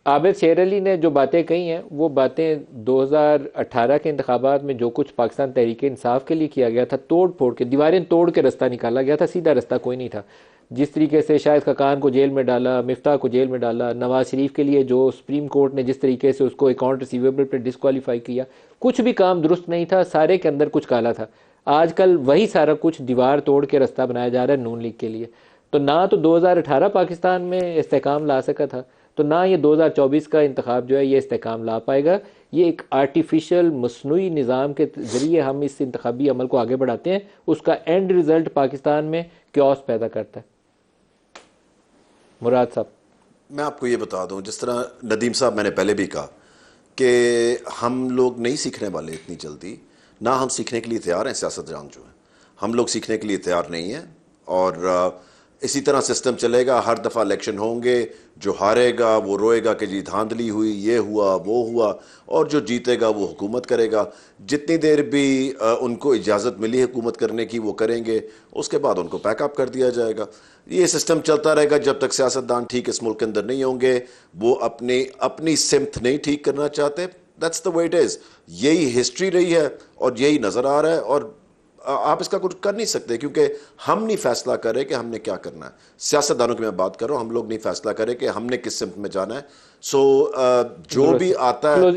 عابد شیر علی نے جو باتیں کہی ہیں وہ باتیں 2018 کے انتخابات میں جو کچھ پاکستان تحریک انصاف کے لیے کیا گیا تھا، توڑ پھوڑ کے دیواریں توڑ کے رستہ نکالا گیا تھا، سیدھا رستہ کوئی نہیں تھا. جس طریقے سے شاہد خاقان کو جیل میں ڈالا، مفتاح کو جیل میں ڈالا، نواز شریف کے لیے جو سپریم کورٹ نے جس طریقے سے اس کو اکاؤنٹ ریسیویبل پہ ڈسکوالیفائی کیا، کچھ بھی کام درست نہیں تھا، سارے کے اندر کچھ کالا تھا. آج کل وہی سارا کچھ دیوار توڑ کے رستہ بنایا جا رہا ہے نون لیگ کے لیے. تو نہ تو 2018 پاکستان میں استحکام لا سکا تھا، تو نہ یہ 2024 کا انتخاب جو ہے یہ استحکام لا پائے گا. یہ ایک آرٹیفیشل مصنوعی نظام کے ذریعے ہم اس انتخابی عمل کو آگے بڑھاتے ہیں، اس کا اینڈ ریزلٹ پاکستان میں کیوس پیدا کرتا ہے. مراد صاحب، میں آپ کو یہ بتا دوں، جس طرح ندیم صاحب میں نے پہلے بھی کہا کہ ہم لوگ نہیں سیکھنے والے اتنی جلدی، نہ ہم سیکھنے کے لیے تیار ہیں. سیاست جان جو ہے ہم لوگ سیکھنے کے لیے تیار نہیں ہیں، اور اسی طرح سسٹم چلے گا. ہر دفعہ الیکشن ہوں گے، جو ہارے گا وہ روئے گا کہ جی دھاندلی ہوئی، یہ ہوا وہ ہوا، اور جو جیتے گا وہ حکومت کرے گا. جتنی دیر بھی ان کو اجازت ملی حکومت کرنے کی وہ کریں گے، اس کے بعد ان کو پیک اپ کر دیا جائے گا. یہ سسٹم چلتا رہے گا جب تک سیاستدان ٹھیک اس ملک کے اندر نہیں ہوں گے. وہ اپنی سمت نہیں ٹھیک کرنا چاہتے. That's the way it is. یہی ہسٹری رہی ہے اور یہی نظر آ رہا ہے، اور آپ اس کا کچھ کر نہیں سکتے کیونکہ ہم نہیں فیصلہ کرے کہ ہم نے کیا کرنا ہے. سیاستدانوں کی میں بات کر رہا ہوں، ہم لوگ نہیں فیصلہ کرے کہ ہم نے کس سمت میں جانا ہے. جو بھی آتا ہے